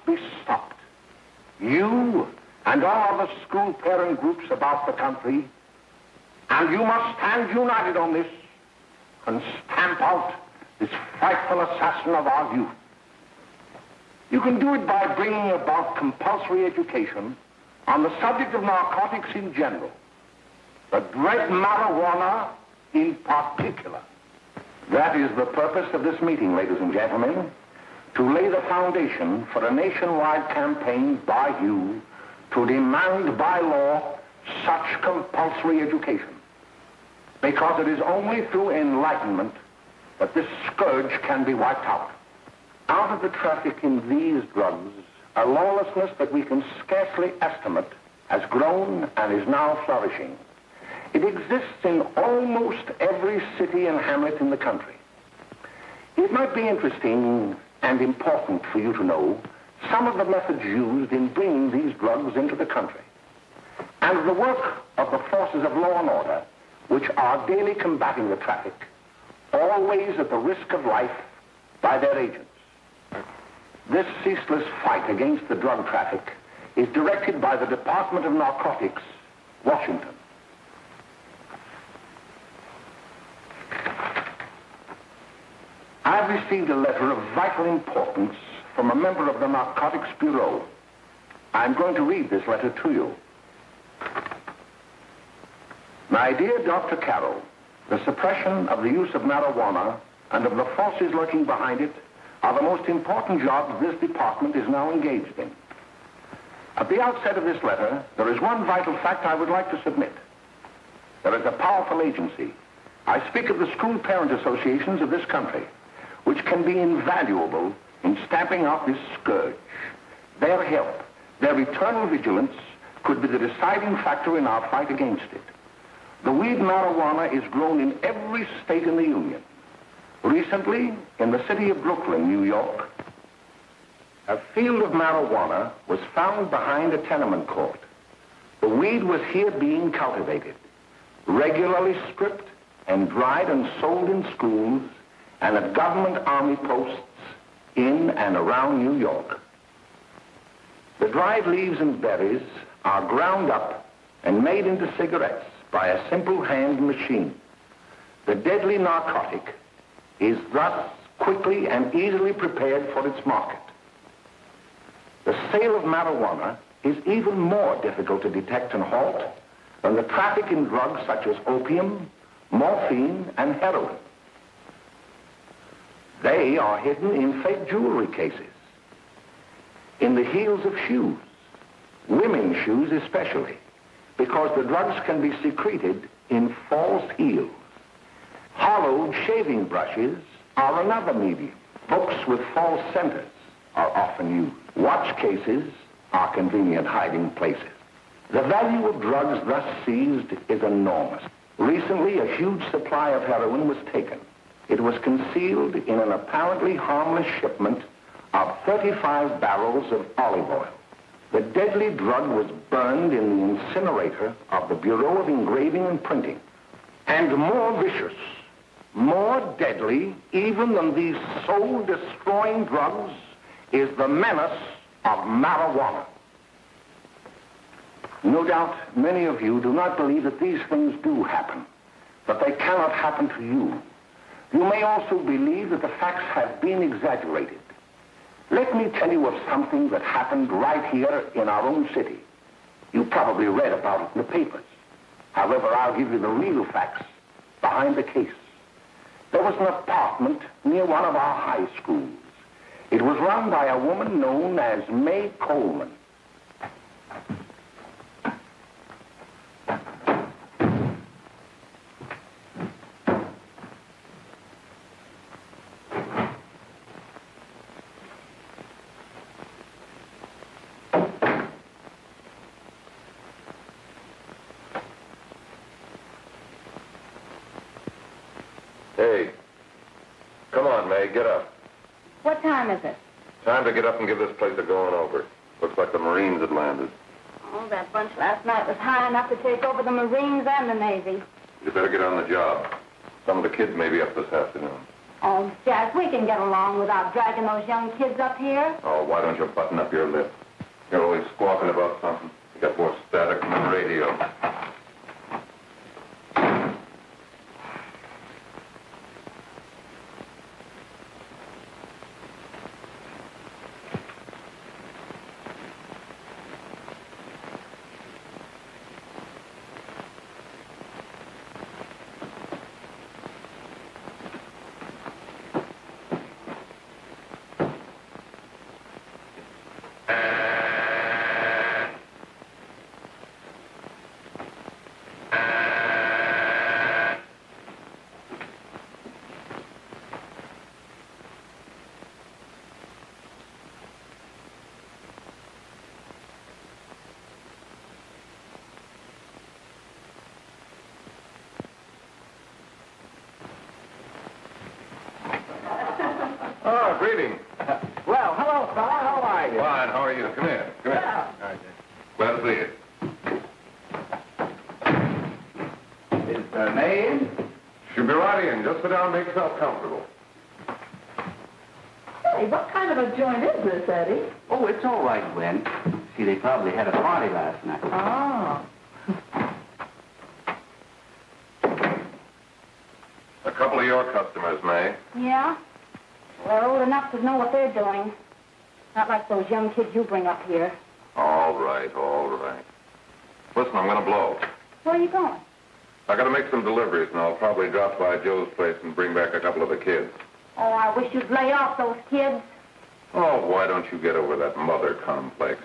must be stopped. You and all other school parent groups about the country, and you must stand united on this and stamp out this frightful assassin of our youth. You can do it by bringing about compulsory education on the subject of narcotics in general, but dread marijuana in particular. That is the purpose of this meeting, ladies and gentlemen, to lay the foundation for a nationwide campaign by you to demand by law such compulsory education. Because it is only through enlightenment that this scourge can be wiped out. Out of the traffic in these drugs, a lawlessness that we can scarcely estimate has grown and is now flourishing. It exists in almost every city and hamlet in the country. It might be interesting and important for you to know some of the methods used in bringing these drugs into the country, and the work of the forces of law and order, which are daily combating the traffic, always at the risk of life, by their agents. This ceaseless fight against the drug traffic is directed by the Department of Narcotics, Washington. I've received a letter of vital importance from a member of the Narcotics Bureau. I'm going to read this letter to you. My dear Dr. Carroll, the suppression of the use of marijuana and of the forces lurking behind it are the most important jobs this department is now engaged in. At the outset of this letter, there is one vital fact I would like to submit. There is a powerful agency. I speak of the school parent associations of this country, which can be invaluable in stamping out this scourge. Their help, their eternal vigilance, could be the deciding factor in our fight against it. The weed marijuana is grown in every state in the Union. Recently, in the city of Brooklyn, New York, a field of marijuana was found behind a tenement court. The weed was here being cultivated, regularly stripped and dried and sold in schools and at government army posts in and around New York. The dried leaves and berries are ground up and made into cigarettes by a simple hand machine. The deadly narcotic is thus quickly and easily prepared for its market. The sale of marijuana is even more difficult to detect and halt than the traffic in drugs such as opium, morphine, and heroin. They are hidden in fake jewelry cases, in the heels of shoes, women's shoes especially, because the drugs can be secreted in false heels. Hollowed shaving brushes are another medium. Books with false centers are often used. Watch cases are convenient hiding places. The value of drugs thus seized is enormous. Recently, a huge supply of heroin was taken. It was concealed in an apparently harmless shipment of 35 barrels of olive oil. The deadly drug was burned in the incinerator of the Bureau of Engraving and Printing. And more vicious, more deadly, even than these soul-destroying drugs, is the menace of marijuana. No doubt many of you do not believe that these things do happen, but they cannot happen to you. You may also believe that the facts have been exaggerated. Let me tell you of something that happened right here in our own city. You probably read about it in the papers. However, I'll give you the real facts behind the case. There was an apartment near one of our high schools. It was run by a woman known as May Coleman. Hey, come on, May, get up. What time is it? Time to get up and give this place a going over. Looks like the Marines had landed. Oh, that bunch last night was high enough to take over the Marines and the Navy. You better get on the job. Some of the kids may be up this afternoon. Oh, Jack, we can get along without dragging those young kids up here. Oh, why don't you button up your lip? You're always squawking about something. You got more static than the radio. Oh, greetings. Well, hello, fella. How are you? Fine, how are you? Come here. Come here. Yeah. All right, glad to see you. Is the name? She'll be right in. Just sit down and make yourself comfortable. Hey, what kind of a joint is this, Eddie? Oh, it's all right, Gwen. See, they probably had a party last night. Oh. A couple of your customers, May. Yeah? Well, they're old enough to know what they're doing. Not like those young kids you bring up here. All right, all right. Listen, I'm going to blow. Where are you going? I got to make some deliveries, and I'll probably drop by Joe's place and bring back a couple of the kids. Oh, I wish you'd lay off those kids. Oh, why don't you get over that mother complex?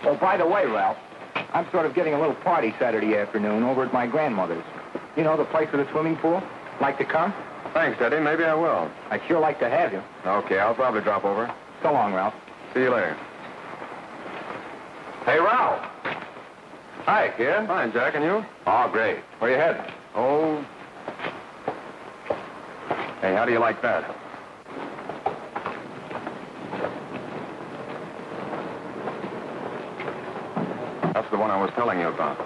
Oh, by the way, Ralph, I'm sort of getting a little party Saturday afternoon over at my grandmother's. You know, the place with the swimming pool? Like to come? Thanks, Eddie. Maybe I will. I'd sure like to have you. Okay, I'll probably drop over. So long, Ralph. See you later. Hey, Ralph. Hi, kid. Fine, Jack, and you? Oh, great. Where you heading? Oh. Hey, how do you like that? That's the one I was telling you about.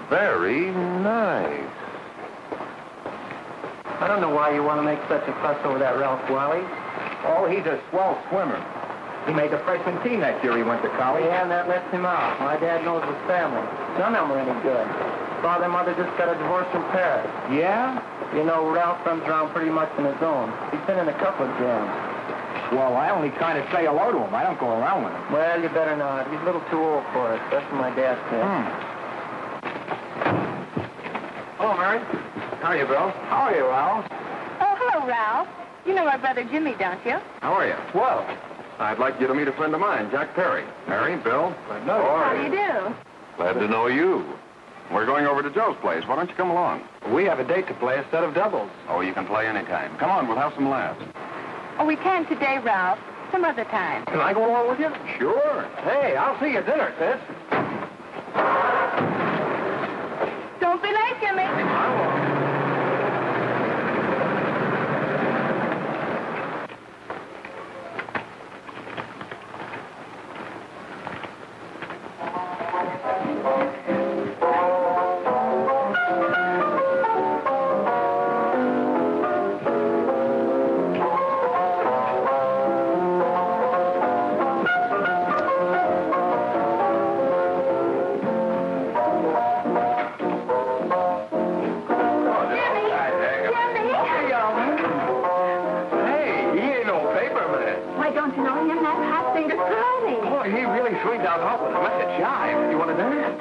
Very nice. I don't know why you want to make such a fuss over that Ralph Wally. Oh, he's a swell swimmer. He made the freshman team that year he went to college. Yeah, and that lets him out. My dad knows his family. None of them are any good. Father and mother just got a divorce from Paris. Yeah? You know, Ralph runs around pretty much on his own. He's been in a couple of jams. Well, I only kind of say hello to him. I don't go around with him. Well, you better not. He's a little too old for it. That's what my dad said. Hello, Mary. How are you, Bill? How are you, Ralph? Oh, hello, Ralph. You know my brother Jimmy, don't you? How are you? Well, I'd like you to meet a friend of mine, Jack Perry. Mary, Bill. no. How do you do? Glad to know you. We're going over to Joe's place. Why don't you come along? We have a date to play, a set of doubles. Oh, you can play anytime. Come on, we'll have some laughs. Oh, we can't today, Ralph. Some other time. Can I go along with you? Sure. Hey, I'll see you at dinner, sis. Don't be late, Jimmy. Swing down hot with him. That's a jive. You want to dance?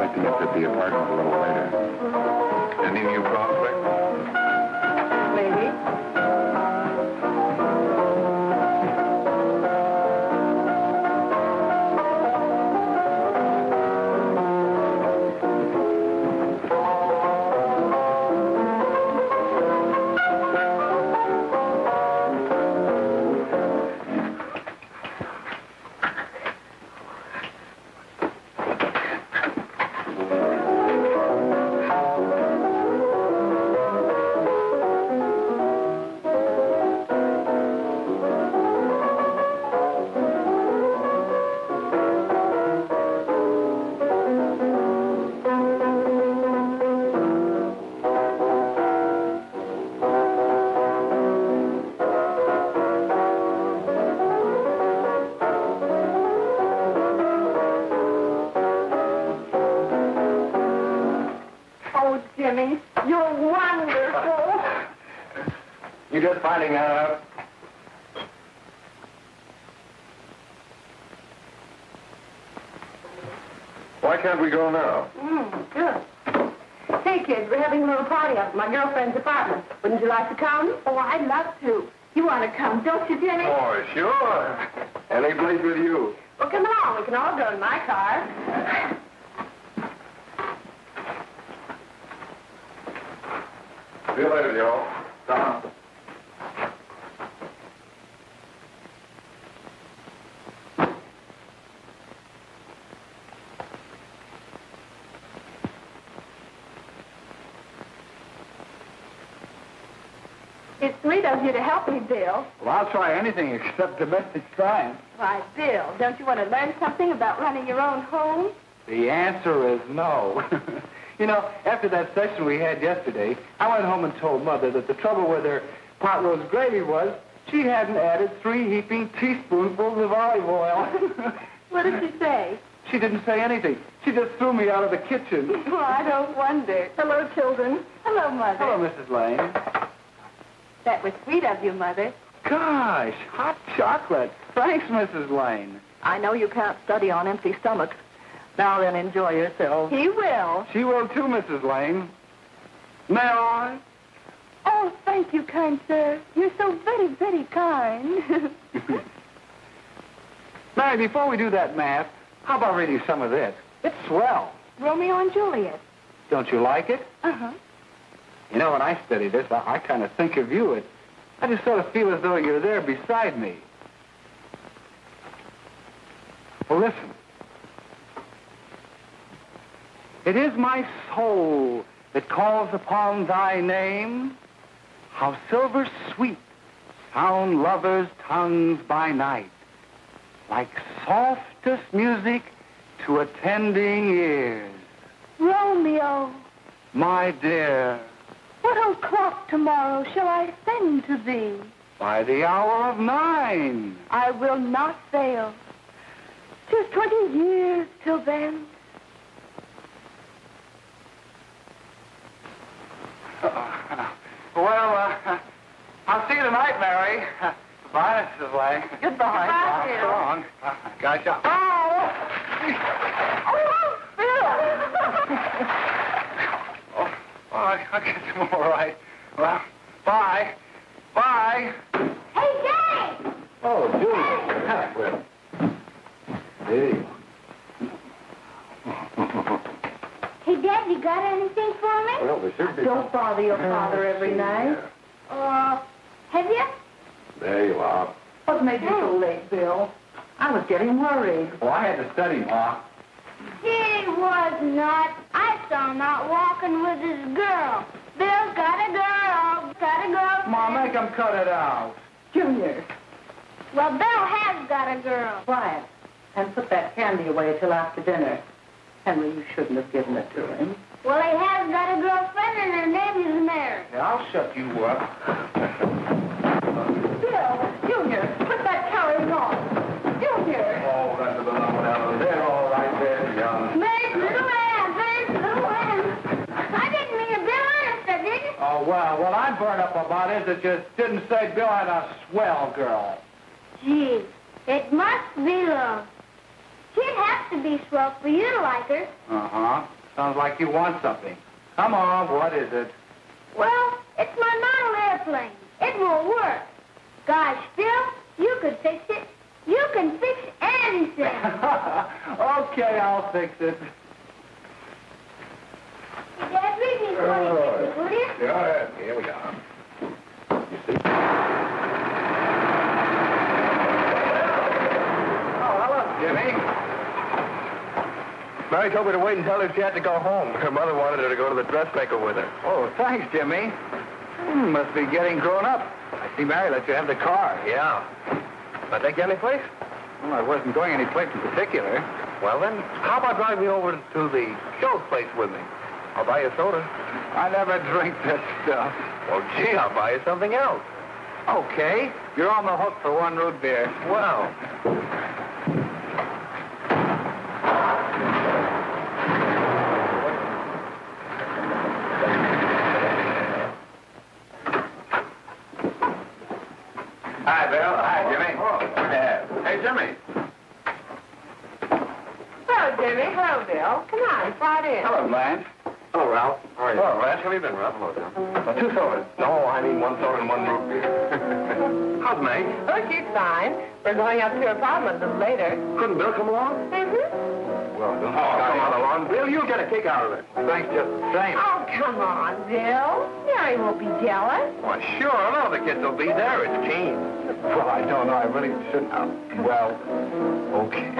expecting us at the apartment a little later. Any new prospects? Maybe. Jimmy, you're wonderful. You just finding that out? Why can't we go now? Good. Hey, kids, we're having a little party up at my girlfriend's apartment. Wouldn't you like to come? Oh, I'd love to. You want to come, don't you, Jimmy? Oh, sure. Any place with you. Well, come along. We can all go in my car. See you later, y'all. Uh-huh. It's sweet of you to help me, Bill. Well, I'll try anything except domestic science. Why, Bill, don't you want to learn something about running your own home? The answer is no. You know, after that session we had yesterday, I went home and told Mother that the trouble with her pot roast gravy was she hadn't added 3 heaping teaspoonfuls of olive oil. What did she say? She didn't say anything. She just threw me out of the kitchen. Oh, I don't wonder. Hello, children. Hello, Mother. Hello, Mrs. Lane. That was sweet of you, Mother. Gosh, hot chocolate. Thanks, Mrs. Lane. I know you can't study on empty stomachs. Now then, enjoy yourself. He will. She will too, Mrs. Lane. May I? Oh, thank you, kind sir. You're so very, very kind. Mary, before we do that math, how about reading some of this? It's swell. Romeo and Juliet. Don't you like it? Uh-huh. You know, when I study this, I kind of think of you. I just sort of feel as though you're there beside me. Well, listen. It is my soul that calls upon thy name. How silver sweet sound lovers' tongues by night, like softest music to attending ears. Romeo, My dear, what o'clock tomorrow shall I send to thee? by the hour of 9. I will not fail. 'Tis 20 years till then. I'll see you tonight, Mary. Bye, Mrs. Lane. Goodbye. Goodbye, Bill. So long. Gosh, I guess I'm all right. Well, bye. Bye. Hey, Jay! Oh, Julie. Well, hey. Hey, Dad, you got anything for me? Well, there should be. Don't bother your father every night. Have you? There you are. What made you so late, Bill? I was getting worried. Well, I had to study, Ma. He was not. I saw him out walking with his girl. Bill's got a girl. Got a girl. Ma, make him cut it out. Junior, Well, Bill has got a girl. quiet. And put that candy away till after dinner. Henry, you shouldn't have given it to him. Well, he has got a girlfriend and her name is Mary. Yeah, I'll shut you up. Bill, Junior, put that carrying on. Junior! Oh, that's a banana down there. All right there, young. Mary's little Ann. Mary's little Ann. I didn't mean to Bill honest, I didn't. Oh, well, what I'm burned up about is that you didn't say Bill had a swell girl. Gee, it must be love. She'd have to be swell for you to like her. Uh-huh. Sounds like you want something. Come on, what is it? Well, it's my model airplane. It won't work. Gosh, Phil, you could fix it. You can fix anything. Okay, I'll fix it. Dad, read me 26, will you? Yeah, here we are. You see? Oh, hello, Jimmy. Mary told me to wait and tell her she had to go home. Her mother wanted her to go to the dressmaker with her. Oh, thanks, Jimmy. Must be getting grown up. I see Mary let you have the car. Yeah. Can I take you any place? Well, I wasn't going any place in particular. Well, then, how about driving me over to the show's place with me? I'll buy you a soda. I never drink that stuff. Well, gee, I'll buy you something else. Okay. You're on the hook for one root beer. Well. Hi, Bill. Hi, Jimmy. Hey, Jimmy. Hello, Jimmy. Hello, Bill. Come on, slide in. Hello, Blanche. Hello, Ralph. How are you? Hello, Ralph. How have you been, Ralph? Hello, Tom. 2 sodas. No, I mean 1 soda and 1 root beer. How's May? Oh, she's fine. We're going up to her apartment a little later. Couldn't Bill come along? Mm-hmm. Well, don't Come on along, Bill. You'll get a kick out of it. Thanks just the same. Oh, come on, Bill. Mary won't be jealous. Why, sure. None of the kids will be there. It's Gene. Well, I don't know. I really shouldn't. Well, okay.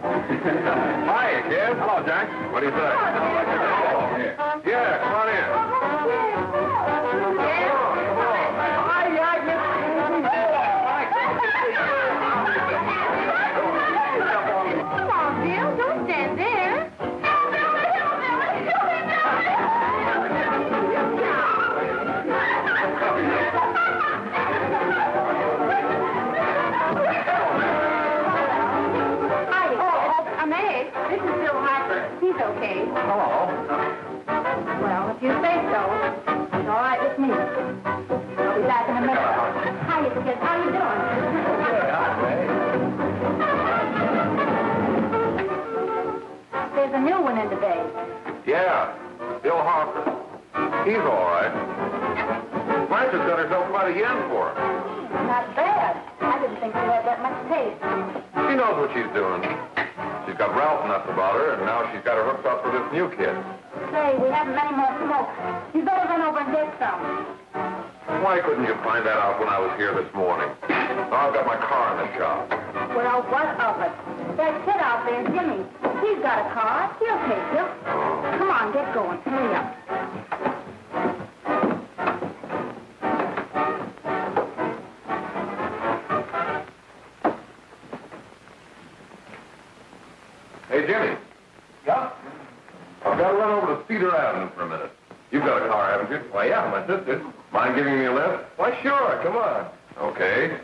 Hiya, kid. Hello, Jack. What do you say? Yeah, come on in. Come on, Bill. Don't stand there. This is Bill Harper. He's okay. Hello. Well, if you say so, it's all right with me. I'll be back in a minute. Hiya, kids. How you doing? There's a new one in the bay. Yeah, Bill Harper. He's all right. Blanche's got herself quite a yen for him. Not bad. I didn't think she had that much taste. She knows what she's doing. She's got Ralph nuts about her, and now she's got her hooked up with this new kid. Say, we haven't many more smoke. You better run over and get some. Why couldn't you find that out when I was here this morning? Now I've got my car in the shop. Well, what of it? That kid out there, Jimmy, he's got a car. He'll take you. Come on, get going. Hurry up. Hey, Jimmy. Yeah? I've got to run over to Cedar Avenue for a minute. You've got a car, haven't you? Why, yeah, my sister. Mind giving me a lift? Why, sure. Come on. Okay.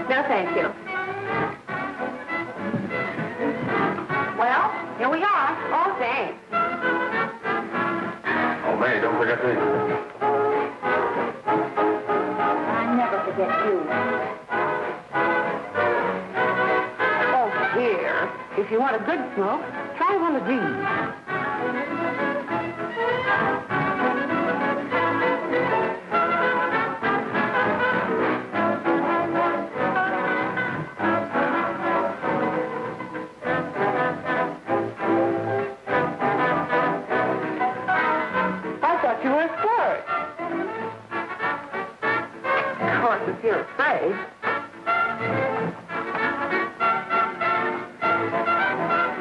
No, thank you. Well, here we are. Oh, thanks. Oh, May, don't forget me. I never forget you. Oh, dear. If you want a good smoke, try one of these. You were a flirt. Of course, if you're afraid.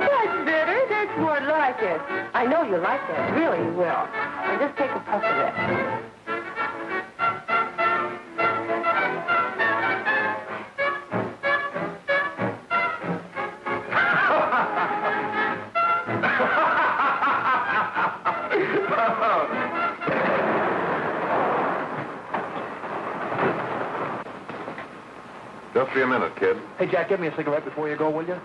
That's better. That's more like like it. I know you like that. Really, you will. And just take a puff of that. Just be a minute, kid. Hey, Jack, give me a cigarette before you go, will you?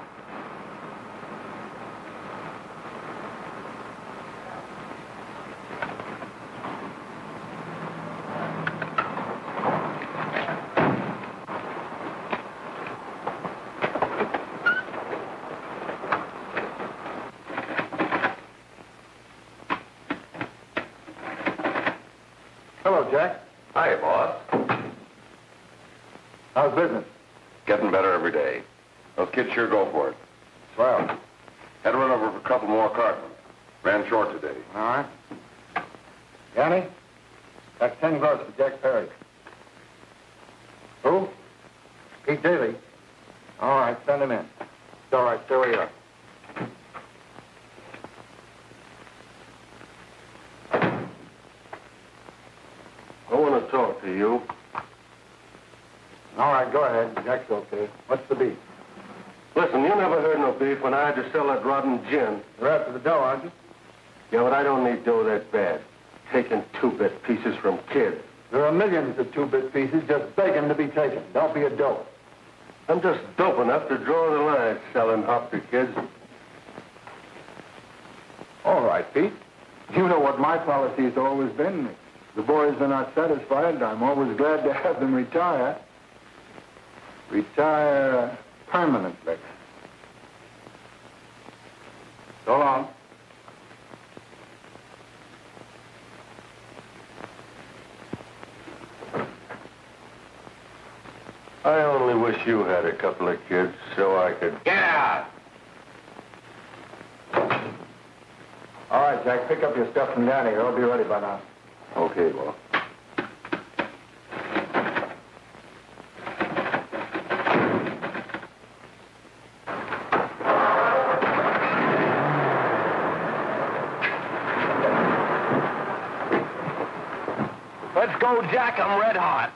Hello, Jack. Hi, boss. How's business? Getting better every day. Those kids sure go for it. Swell. Had to run over for a couple more cartons. Ran short today. All right. Yanni, that's 10 gross for Jack Perry. Who? Pete Daly. All right, send him in. It's all right, stay where you are. I want to talk to you. All right, go ahead. Jack's okay. What's the beef? Listen, you never heard no beef when I had to sell that rotten gin. You're after the dough, aren't you? Yeah, but I don't need dough that bad. Taking two-bit pieces from kids. There are millions of two-bit pieces just begging to be taken. Don't be a dope. I'm just dope enough to draw the line selling hop to kids. All right, Pete. You know what my policy's always been. If the boys are not satisfied, I'm always glad to have them retire. Retire permanently. So long. I only wish you had a couple of kids so I could... Get out! All right, Jack, pick up your stuff from Danny. It'll be ready by now. Okay, well. Let's go, Jack. I'm red hot.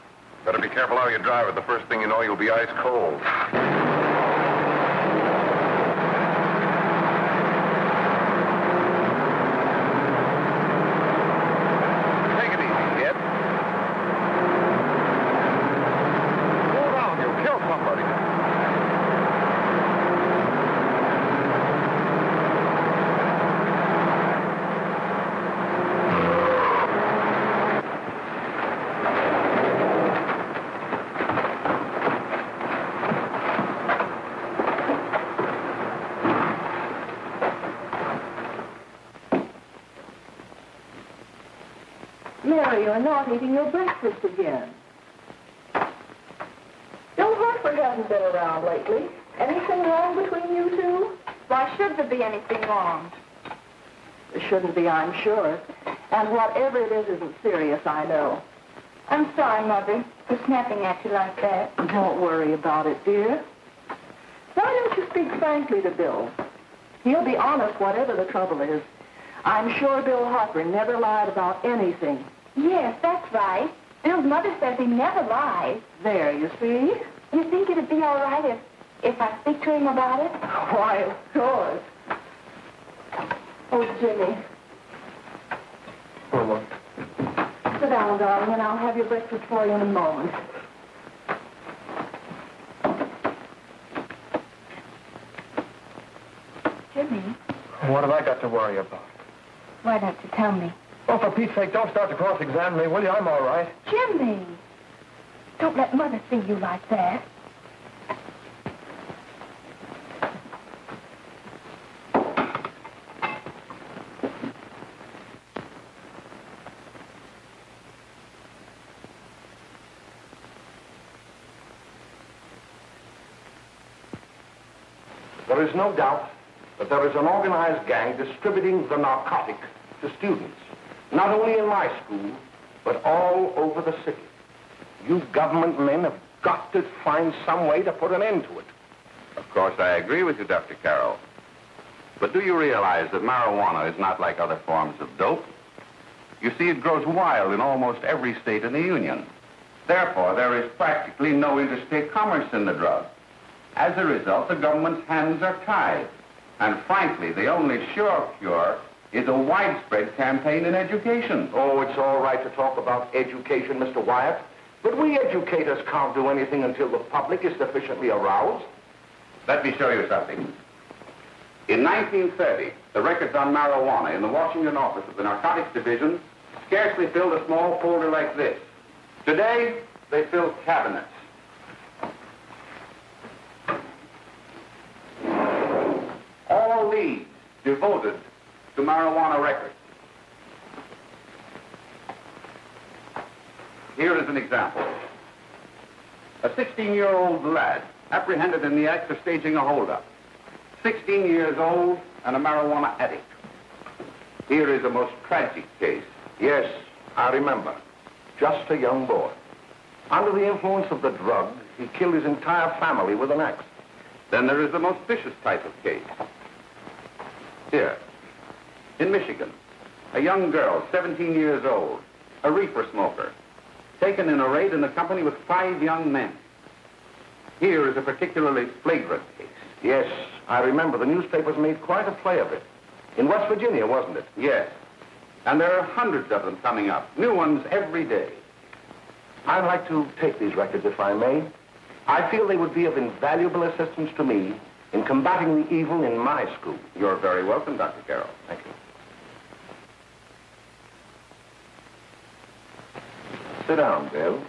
Better be careful how you drive it. The first thing you know, you'll be ice cold. Take it easy, kid. Go around. You'll kill somebody. Mary, you're not eating your breakfast again. Bill Hartford hasn't been around lately. Anything wrong between you two? Why should there be anything wrong? There shouldn't be, I'm sure. And whatever it is isn't serious, I know. I'm sorry, Mother, for snapping at you like that. Don't worry about it, dear. Why don't you speak frankly to Bill? He'll be honest whatever the trouble is. I'm sure Bill Harper never lied about anything. Yes, that's right. Bill's mother says he never lies. There, you see? You think it'd be all right if I speak to him about it? Why, of course. Oh, Jimmy. Oh, look. Sit down, darling, and I'll have your breakfast for you in a moment. Jimmy, What have I got to worry about? why don't you tell me? Oh, for Pete's sake, don't start to cross-examine me, will you? I'm all right. Jimmy! Don't let Mother see you like that. There is no doubt that there is an organized gang distributing the narcotic to students, not only in my school, but all over the city. You government men have got to find some way to put an end to it. Of course, I agree with you, Dr. Carroll. But do you realize that marijuana is not like other forms of dope? You see, it grows wild in almost every state in the Union. Therefore, there is practically no interstate commerce in the drug. As a result, the government's hands are tied. And frankly, the only sure cure is a widespread campaign in education. Oh, it's all right to talk about education, Mr. Wyatt. But we educators can't do anything until the public is sufficiently aroused. Let me show you something. In 1930, the records on marijuana in the Washington office of the Narcotics Division scarcely filled a small folder like this. Today, they fill cabinets. All these devoted to marijuana records. Here is an example. A 16-year-old lad apprehended in the act of staging a holdup. 16 years old and a marijuana addict. Here is a most tragic case. Yes, I remember. Just a young boy. Under the influence of the drug, he killed his entire family with an axe. Then there is the most vicious type of case. Here, in Michigan, a young girl, 17 years old, a reefer smoker, taken in a raid in the company with 5 young men. Here is a particularly flagrant case. Yes, I remember. The newspapers made quite a play of it. In West Virginia, wasn't it? Yes. And there are hundreds of them coming up, new ones every day. I'd like to take these records, if I may. I feel they would be of invaluable assistance to me in combating the evil in my school. You're very welcome, Dr. Carroll. Thank you. Sit down, Bill.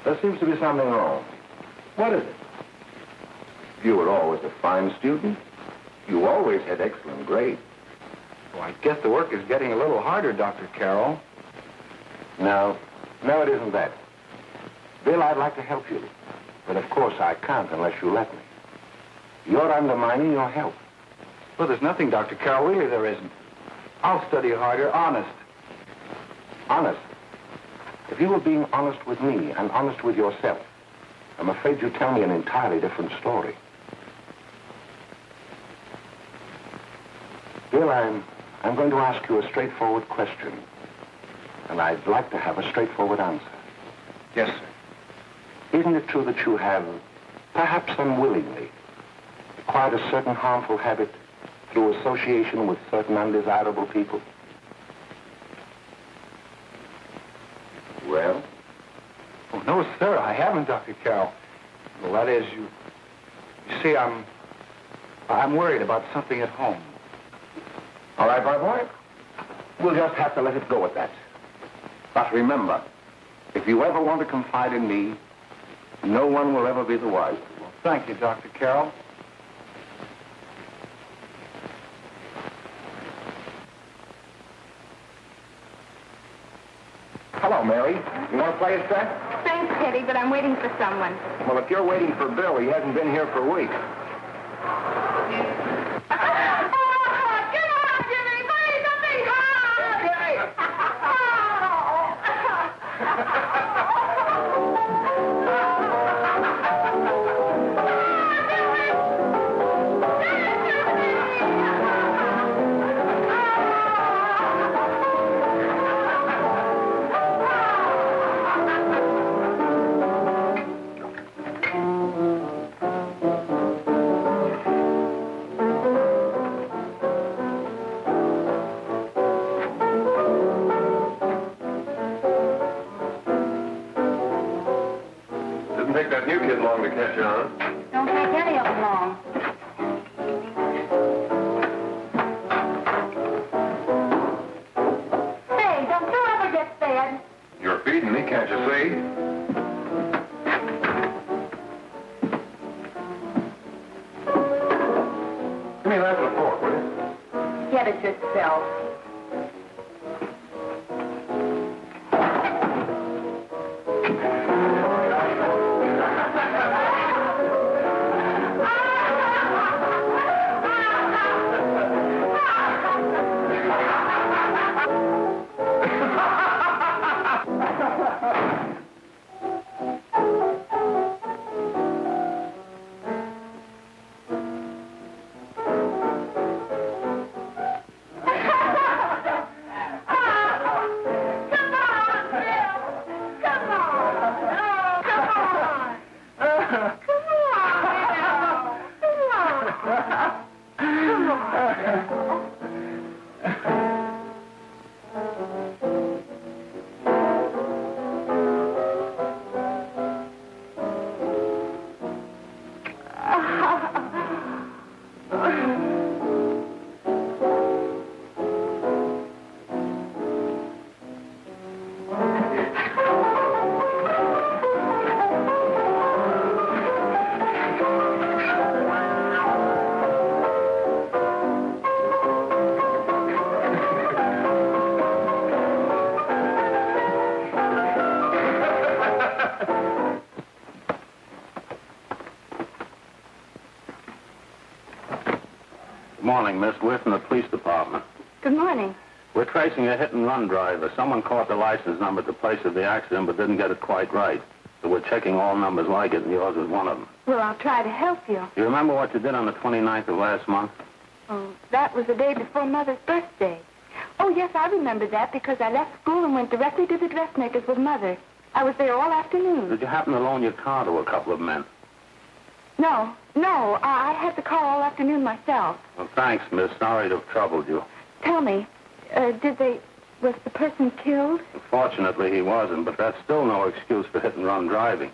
There seems to be something wrong. What is it? You were always a fine student. You always had excellent grades. Well, I guess the work is getting a little harder, Dr. Carroll. No, it isn't that. Bill, I'd like to help you. But of course I can't unless you let me. You're undermining your health. Well, there's nothing, Dr. Carroll. Really, there isn't. I'll study harder, honest. Honest? If you were being honest with me and honest with yourself, I'm afraid you'd tell me an entirely different story. Bill, I'm going to ask you a straightforward question. And I'd like to have a straightforward answer. Yes, sir. Isn't it true that you have, perhaps unwillingly, acquired a certain harmful habit through association with certain undesirable people? Well? Oh, no, sir, I haven't, Dr. Carroll. Well, that is, you see, I'm worried about something at home. All right, my boy. We'll just have to let it go at that. But remember, if you ever want to confide in me, no one will ever be the wiser. Well, thank you, Dr. Carroll. Hello, Mary. You want to play a set? Thanks, Teddy, but I'm waiting for someone. Well, if you're waiting for Bill, he hasn't been here for weeks. Take that new kid long to catch on. Don't take any of them long. Say, don't you ever get fed? You're feeding me, can't you see? Give me that with a fork, will you? Get it yourself. Morning, Miss. We're from the police department. Good morning. We're tracing a hit-and-run driver. Someone caught the license number at the place of the accident but didn't get it quite right. So we're checking all numbers like it, and yours is one of them. Well, I'll try to help you. You remember what you did on the 29th of last month? Oh, that was the day before Mother's birthday. Oh, yes, I remember that because I left school and went directly to the dressmaker's with Mother. I was there all afternoon. Did you happen to loan your car to a couple of men? No. I had the car all afternoon myself. Well, thanks, miss. Sorry to have troubled you. Tell me, was the person killed? Fortunately, he wasn't, but that's still no excuse for hit-and-run driving.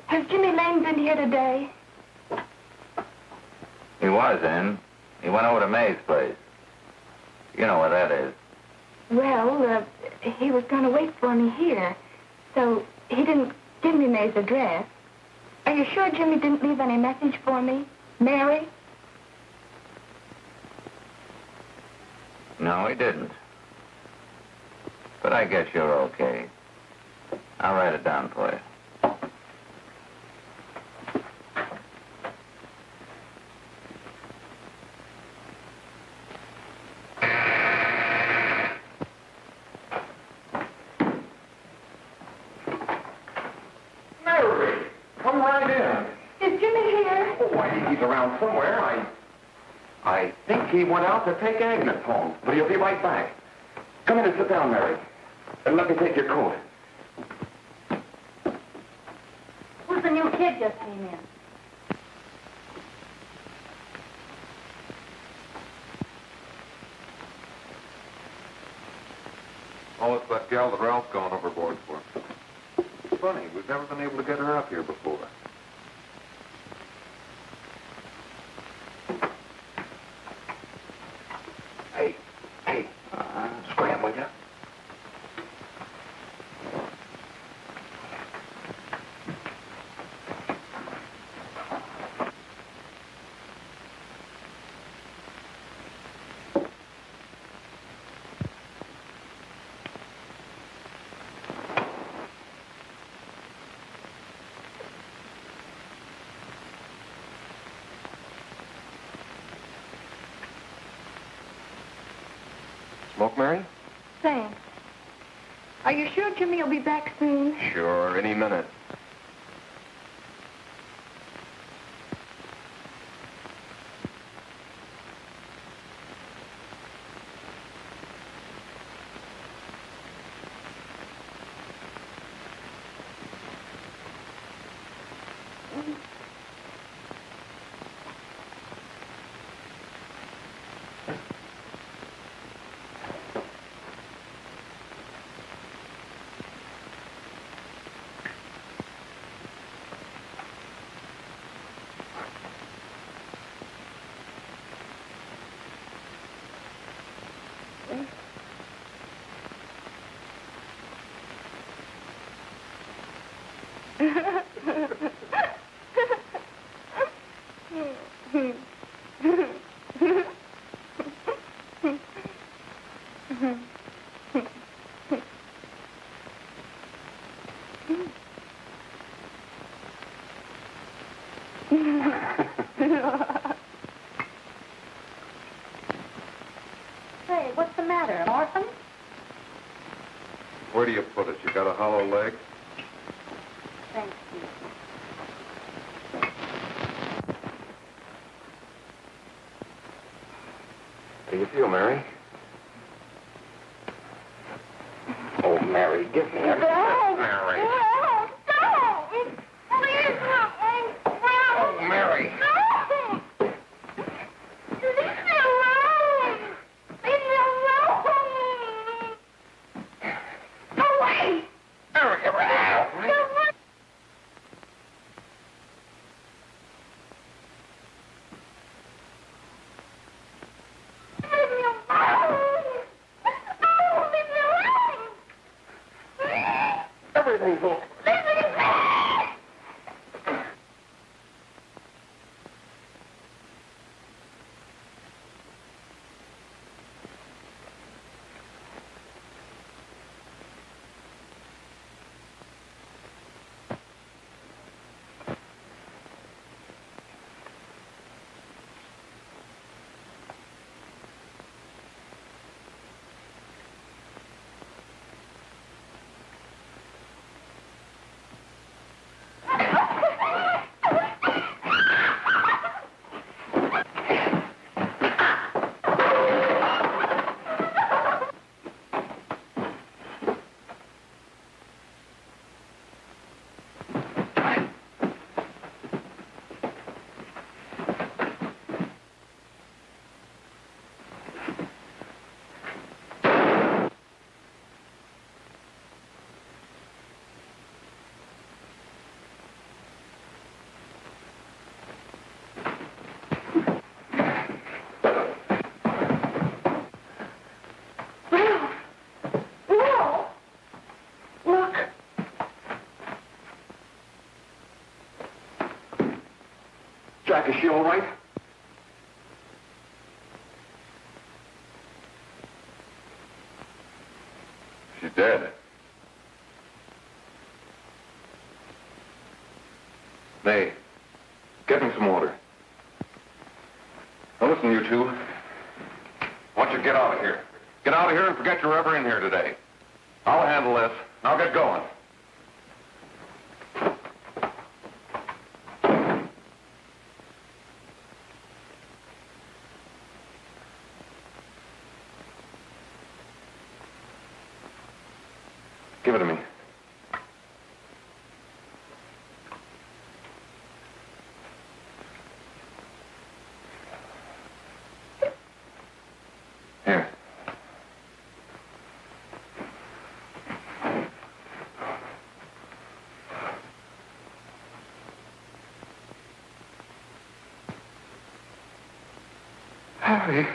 Has Jimmy Lane been here today? He was in. He went over to May's place. You know where that is. Well, he was going to wait for me here, so he didn't give me May's address. Are you sure Jimmy didn't leave any message for me? Mary? No, he didn't. But I guess you're okay. I'll write it down for you. Around somewhere. I think he went out to take Agnes home, but he'll be right back. Come in and sit down, Mary. And let me take your coat. Who's the new kid just came in? Oh, it's that gal that Ralph's gone overboard for. Funny, we've never been able to get her up here before. Scram, will you? Smoke, Mary? Thanks. Are you sure Jimmy will be back soon? Sure, any minute. Say, what's the matter? An orphan? Where do you put it? You got a hollow leg? Thank you. How do you feel, Mary? Oh, Mary, give me a... Mary. Please help me. Oh, Mary. Leave me alone. Leave me alone. Go away. Mary, around. Everything's over. Jack, is she all right? She's dead. May, get me some water. Now listen, you two. I want you to get out of here. Get out of here and forget you're ever in here today. I'll handle this. Now get going. Give it to me. Here. Harry.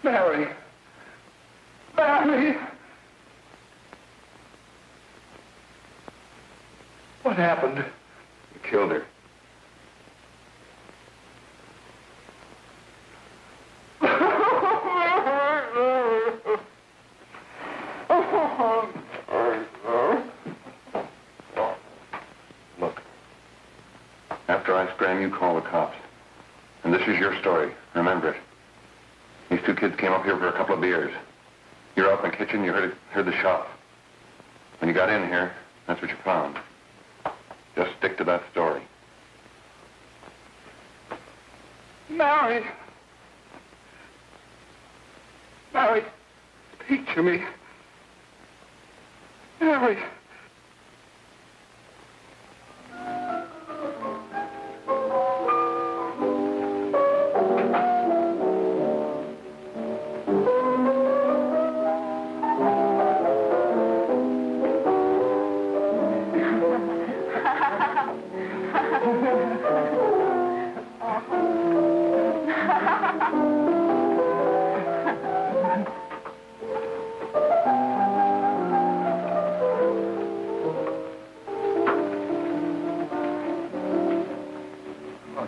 Mary. Mary. What happened? You killed her. Look. After I scram, you call the cops. And this is your story. Remember it. These two kids came up here for a couple of beers. You're out in the kitchen, you heard the shot. When you got in here, that's what you found. Just stick to that story. Mary. Mary, speak to me. Mary.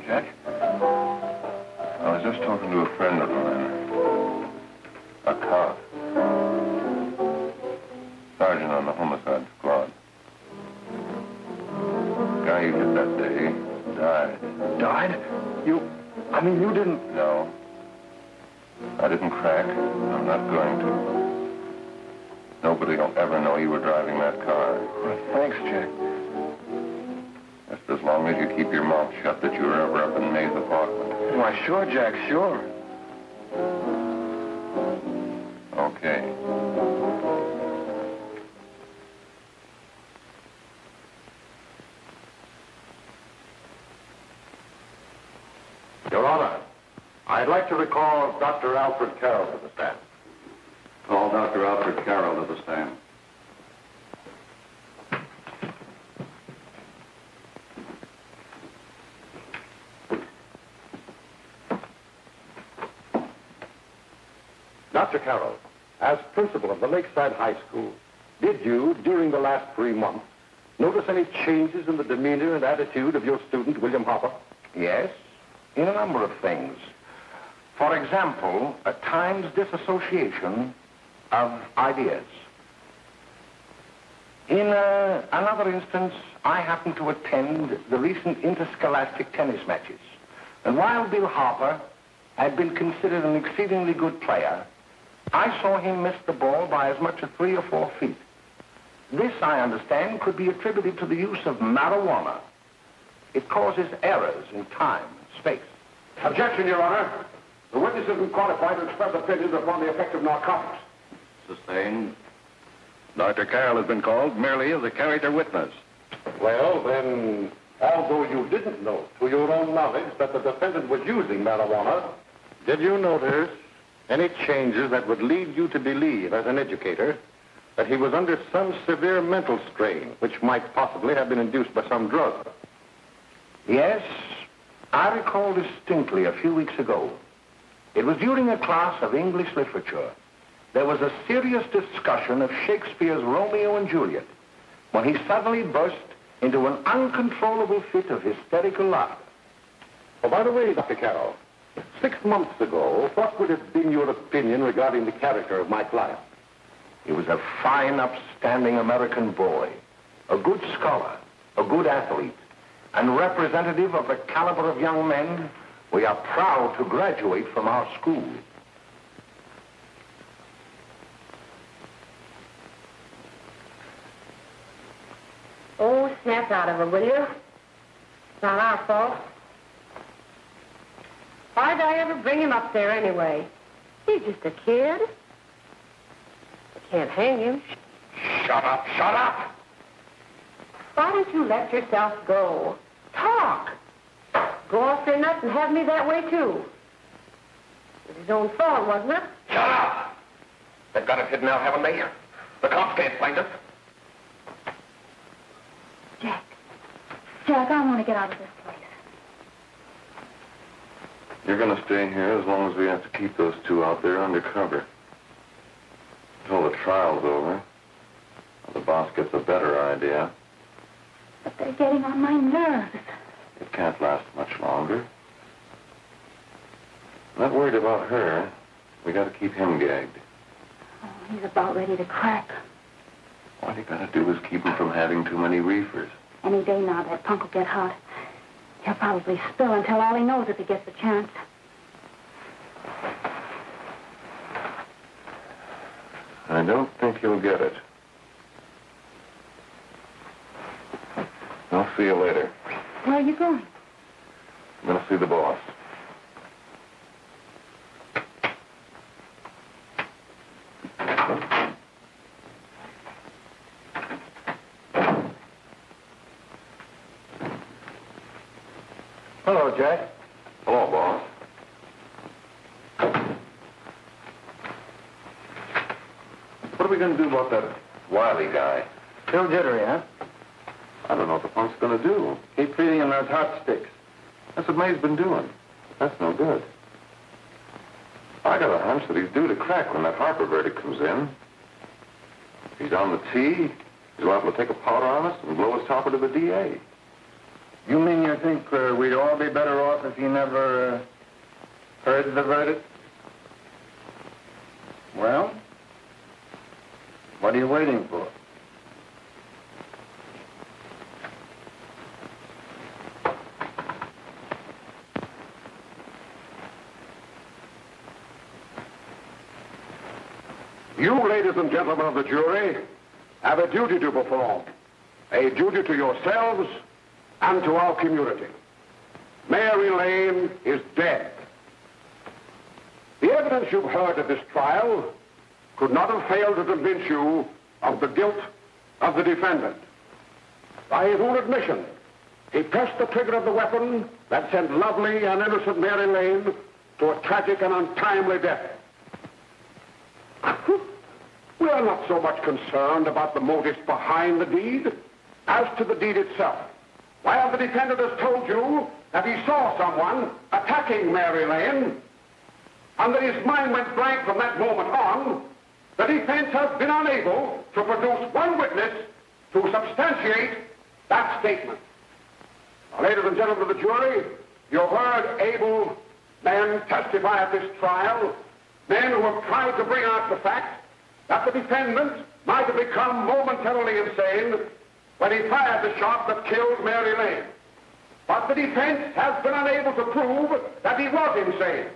Jack. I was just talking to a friend of mine. A cop. Sergeant on the homicide squad. Guy you hit that day died. Died? You didn't... No. I didn't crack. I'm not going to. Nobody will ever know you were driving that car. Well, thanks, Jack. Just as long as you keep your mouth shut that you were ever up in May's apartment. Why, sure, Jack, sure. Okay. Your Honor, I'd like to recall Dr. Alfred Carroll to the stand. Call Dr. Alfred Carroll to the stand. Dr. Carroll, as principal of the Lakeside High School, did you, during the last 3 months, notice any changes in the demeanor and attitude of your student, William Hopper? Yes, in a number of things. For example, at times disassociation of ideas. In another instance, I happened to attend the recent interscholastic tennis matches. And while Bill Harper had been considered an exceedingly good player, I saw him miss the ball by as much as 3 or 4 feet. This, I understand, could be attributed to the use of marijuana. It causes errors in time and space. Objection, Your Honor. The witness has been qualified to express opinions upon the effect of narcotics. Sustained. Dr. Carroll has been called merely as a character witness. Well, then, although you didn't know to your own knowledge that the defendant was using marijuana, did you notice any changes that would lead you to believe, as an educator, that he was under some severe mental strain, which might possibly have been induced by some drug? Yes, I recall distinctly a few weeks ago. It was during a class of English literature. There was a serious discussion of Shakespeare's Romeo and Juliet when he suddenly burst into an uncontrollable fit of hysterical laughter. Oh, by the way, Dr. Carroll, 6 months ago, what would have been your opinion regarding the character of my client? He was a fine, upstanding American boy, a good scholar, a good athlete, and representative of the caliber of young men we are proud to graduate from our school. Oh, snap out of it, will you? It's not our fault. Why'd I ever bring him up there anyway? He's just a kid. I can't hang him. Shut up, shut up! Why don't you let yourself go? Talk. Go off your nuts and have me that way, too. It was his own fault, wasn't it? Shut up! They've got us hidden out, haven't they? The cops can't find us. Jack, I want to get out of this place. You're going to stay here as long as we have to keep those two out there undercover. Until the trial's over. The boss gets a better idea. But they're getting on my nerves. It can't last much longer. I'm not worried about her. We got to keep him gagged. Oh, he's about ready to crack. All you got to do is keep him from having too many reefers. Any day now, that punk will get hot. He'll probably spill and tell all he knows if he gets the chance. I don't think he'll get it. I'll see you later. Where are you going? I'm going to see the boss. Hello, Jack. Hello, boss. What are we going to do about that Wiley guy? Still jittery, huh? I don't know what the punk's going to do. Keep feeding him those hot sticks. That's what May's been doing. That's no good. I got a hunch that he's due to crack when that Harper verdict comes in. If he's on the tee, he's liable to take a powder on us and blow his topper to the DA. You mean you think we'd all be better off if he never heard the verdict? Well, what are you waiting for? You, ladies ladies and gentlemen of the jury, have a duty to perform. A duty to yourselves and to our community. Mary Lane is dead. The evidence you've heard at this trial could not have failed to convince you of the guilt of the defendant. By his own admission, he pressed the trigger of the weapon that sent lovely and innocent Mary Lane to a tragic and untimely death. We are not so much concerned about the motives behind the deed as to the deed itself. While the defendant has told you that he saw someone attacking Mary Lane and that his mind went blank from that moment on, the defense has been unable to produce one witness to substantiate that statement. Now, ladies and gentlemen of the jury, you've heard able men testify at this trial, men who have tried to bring out the fact that the defendant might have become momentarily insane when he fired the shot that killed Mary Lane. But the defense has been unable to prove that he was insane.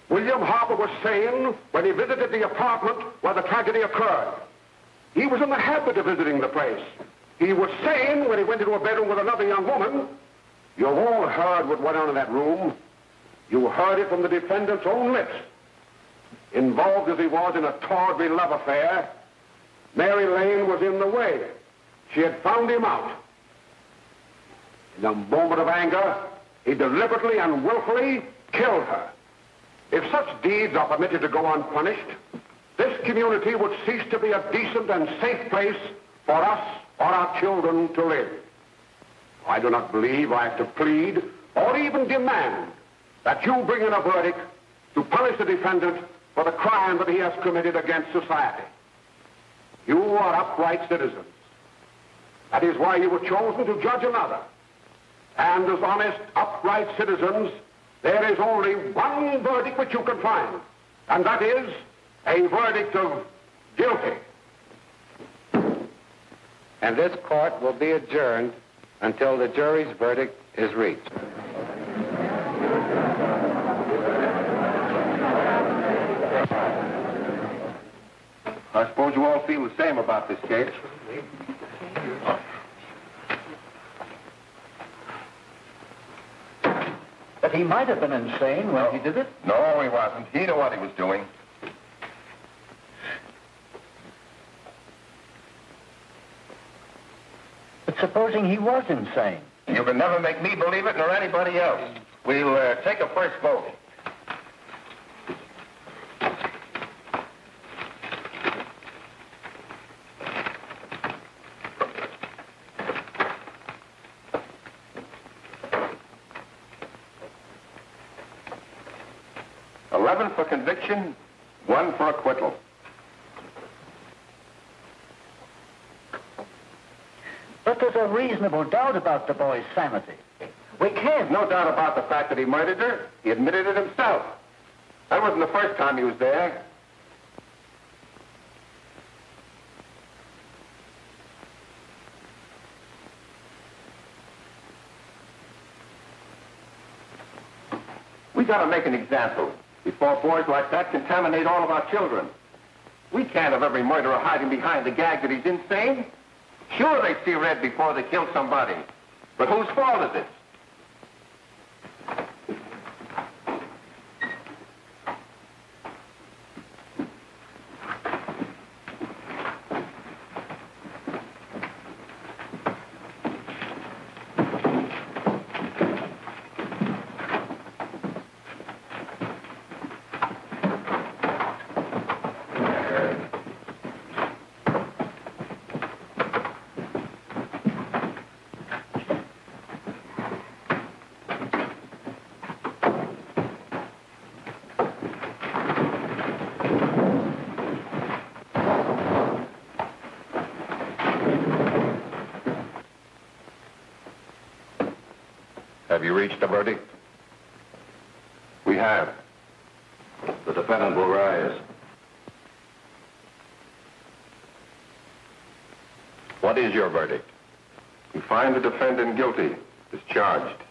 William Harper was sane when he visited the apartment where the tragedy occurred. He was in the habit of visiting the place. He was sane when he went into a bedroom with another young woman. You've all heard what went on in that room. You heard it from the defendant's own lips. Involved as he was in a tawdry love affair, Mary Lane was in the way. She had found him out. In a moment of anger, he deliberately and willfully killed her. If such deeds are permitted to go unpunished, this community would cease to be a decent and safe place for us or our children to live. I do not believe I have to plead or even demand that you bring in a verdict to punish the defendant for the crime that he has committed against society. You are upright citizens. That is why you were chosen to judge another. And as honest, upright citizens, there is only one verdict which you can find, and that is a verdict of guilty. And this court will be adjourned until the jury's verdict is reached. I suppose you all feel the same about this case. But he might have been insane when he did it. No, he wasn't. He knew what he was doing. But supposing he was insane? You can never make me believe it nor anybody else. We'll take a first vote. For conviction, 1 for acquittal. But there's a reasonable doubt about the boy's sanity. We can't. No doubt about the fact that he murdered her. He admitted it himself. That wasn't the first time he was there. We gotta make an example before boys like that contaminate all of our children. We can't have every murderer hiding behind the gag that he's insane. Sure, they see red before they kill somebody. But whose fault is it? Have you reached a verdict? We have. The defendant will rise. What is your verdict? We find the defendant guilty, discharged.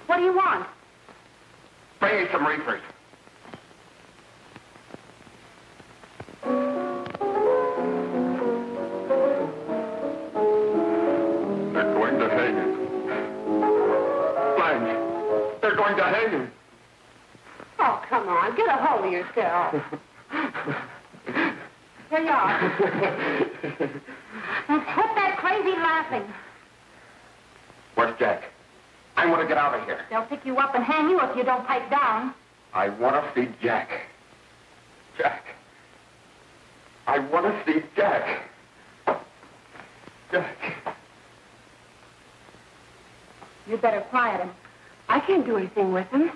What do you want? Bring me some reefers. They're going to hang him. Blanche, they're going to hang him. Oh, come on. Get a hold of yourself. Here you are. And quit that crazy laughing. Where's Jack? I want to get out of here. They'll pick you up and hang you if you don't pipe down. I want to see Jack. Jack. I want to see Jack. Jack. You better quiet him. I can't do anything with him.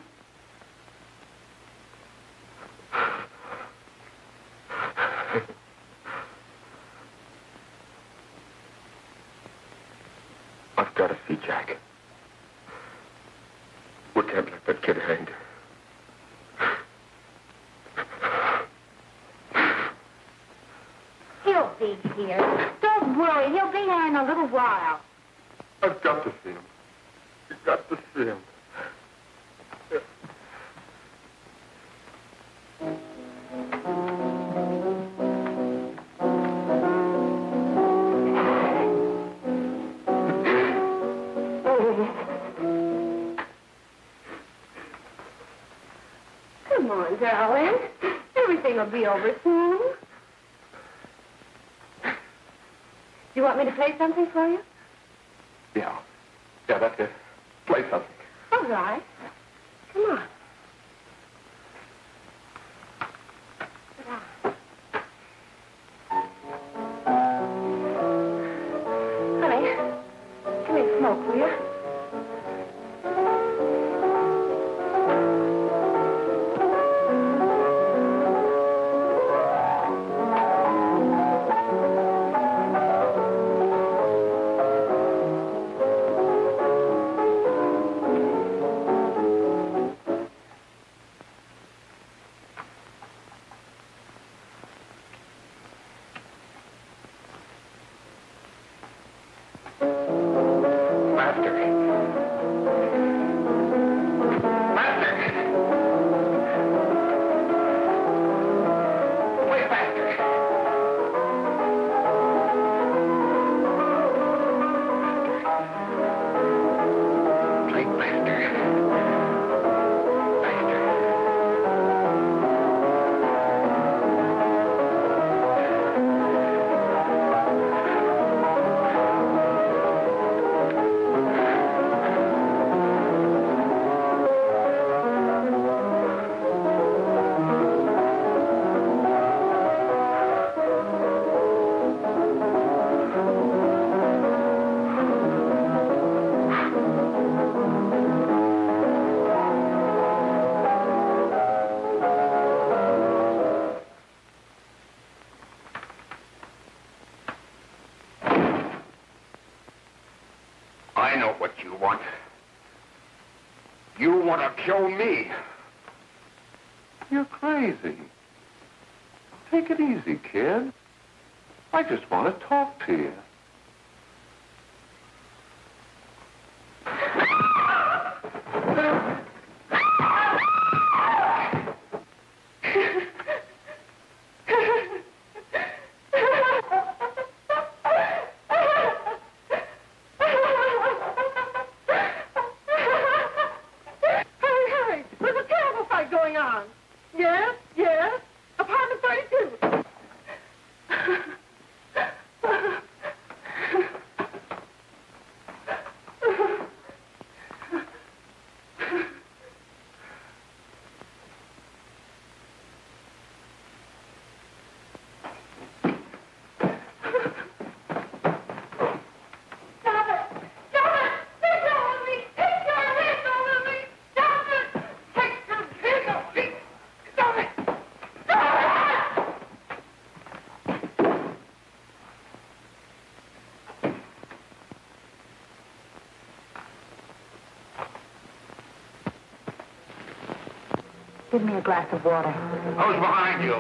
I've got to see Jack. We can't let that kid hang. He'll be here. Don't worry. He'll be here in a little while. I've got to see him. You've got to see him. Come on, darling. Everything will be over soon. Do you want me to play something for you? Yeah. Yeah, that's it. Play something. All right. Come on. Sit down. Honey, give me a smoke, will you? I know what you want. You want to kill me. You're crazy. Take it easy, kid. I just want to talk to you. Give me a glass of water. Who's behind you?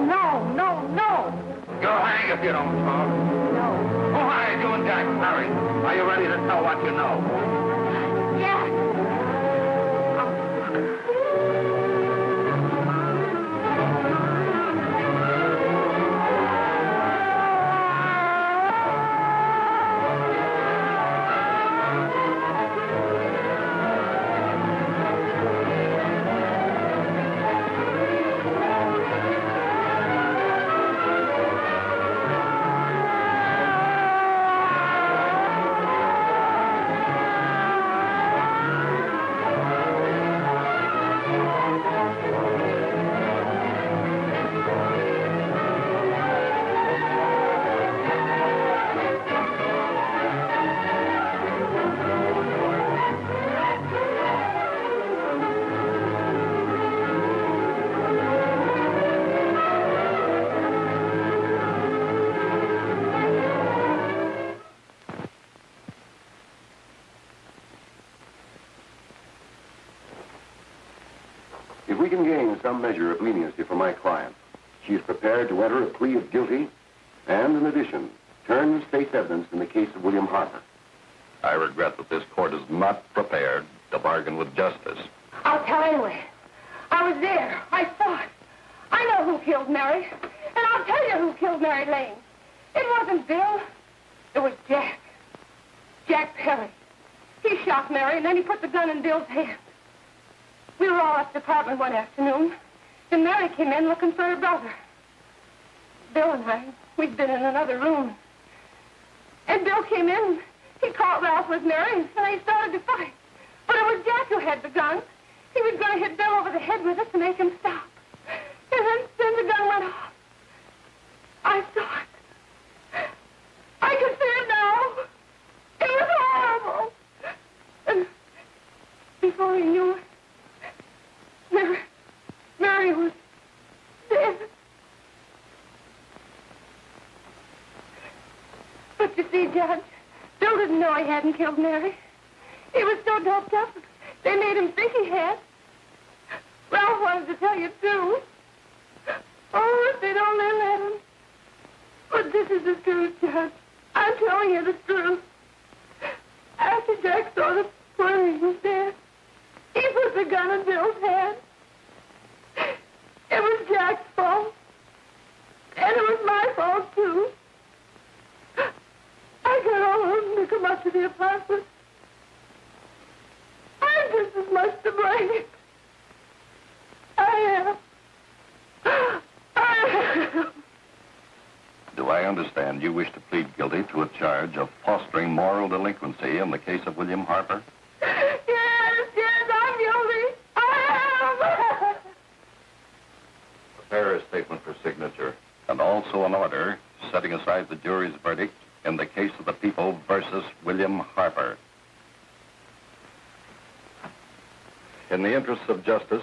No, no, no. You'll hang if you don't talk. No. Who hired you and Jack? Hurry. Are you ready to tell what you know? Jack. If we can gain some measure of leniency for my client, she is prepared to enter a plea of guilty and, in addition, turn the state's evidence in the case of William Harper. I regret that this court is not prepared to bargain with justice. I'll tell anyway. I was there. I saw it. I know who killed Mary. And I'll tell you who killed Mary Lane. It wasn't Bill. It was Jack. Jack Perry. He shot Mary, and then he put the gun in Bill's hand. We were all at the apartment one afternoon, and Mary came in looking for her brother. Bill and I, we'd been in another room. And Bill came in, he caught Ralph with Mary, and they started to fight. But it was Jack who had the gun. He was going to hit Bill over the head with it to make him stop. And then the gun went off. I saw it. I can see it now. It was horrible. And before he knew it, Mary was dead. But you see, Judge, Bill didn't know he hadn't killed Mary. He was so doped up, they made him think he had. Ralph wanted to tell you, too. Oh, if they'd only let him. But this is the truth, Judge. I'm telling you the truth. After Jack saw the poor he was dead, he put the gun in Bill's hand. It was Jack's fault. And it was my fault, too. I got all of them to come up to the apartment. I'm just as much to blame. I am. Do I understand you wish to plead guilty to a charge of fostering moral delinquency in the case of William Harper? Yes, I'm guilty. I am. Prepare a statement for signature, and also an order setting aside the jury's verdict in the case of the people versus William Harper. In the interests of justice,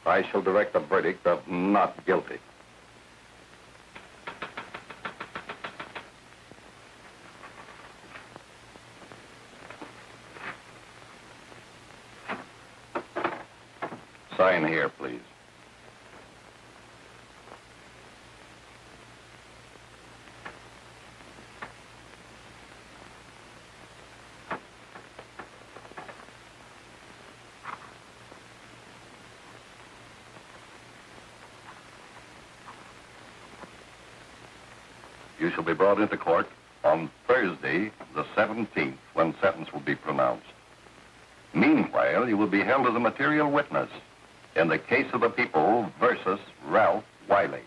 I shall direct a verdict of not guilty. Sign here, please. You shall be brought into court on Thursday, the 17th, when sentence will be pronounced. Meanwhile, you will be held as a material witness in the case of the people versus Ralph Wiley.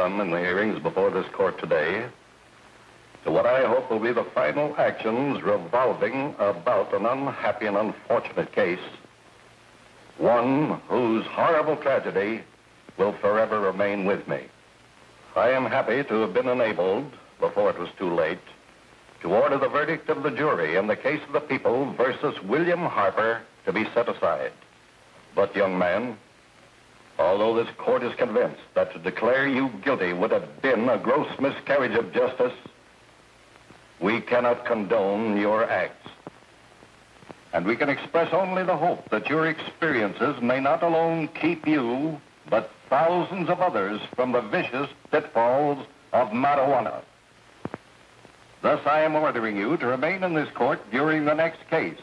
come in the hearings before this court today to what I hope will be the final actions revolving about an unhappy and unfortunate case, one whose horrible tragedy will forever remain with me. I am happy to have been enabled, before it was too late, to order the verdict of the jury in the case of the people versus William Harper to be set aside. But, young man, although this court is convinced that to declare you guilty would have been a gross miscarriage of justice, we cannot condone your acts. And we can express only the hope that your experiences may not alone keep you, but thousands of others from the vicious pitfalls of marijuana. Thus, I am ordering you to remain in this court during the next case,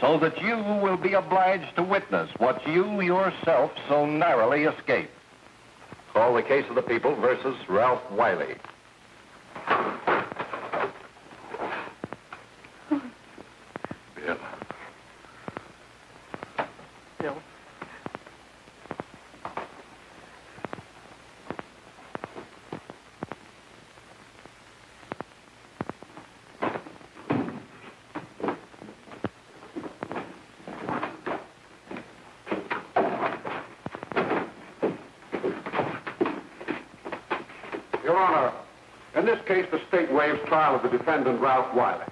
so that you will be obliged to witness what you yourself so narrowly escaped. Call the case of the people versus Ralph Wiley. Bill. Bill. Your Honor, in this case, the state waives trial of the defendant, Ralph Wiley.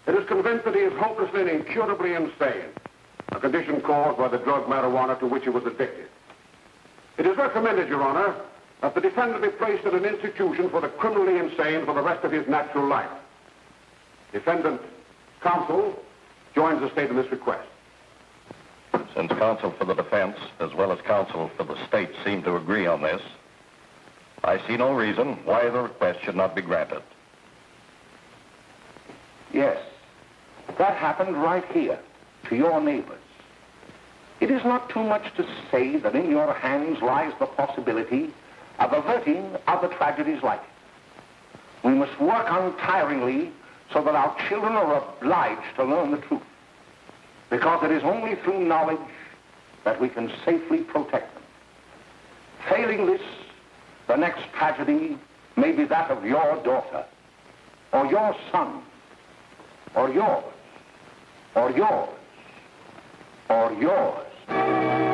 It is convinced that he is hopelessly and incurably insane, a condition caused by the drug marijuana to which he was addicted. It is recommended, Your Honor, that the defendant be placed in an institution for the criminally insane for the rest of his natural life. Defendant counsel joins the state in this request. Since counsel for the defense, as well as counsel for the state, seem to agree on this, I see no reason why the request should not be granted. Yes, that happened right here, to your neighbors. It is not too much to say that in your hands lies the possibility of averting other tragedies like it. We must work untiringly so that our children are obliged to learn the truth, because it is only through knowledge that we can safely protect them. Failing this, the next tragedy may be that of your daughter, or your son, or yours, or yours, or yours.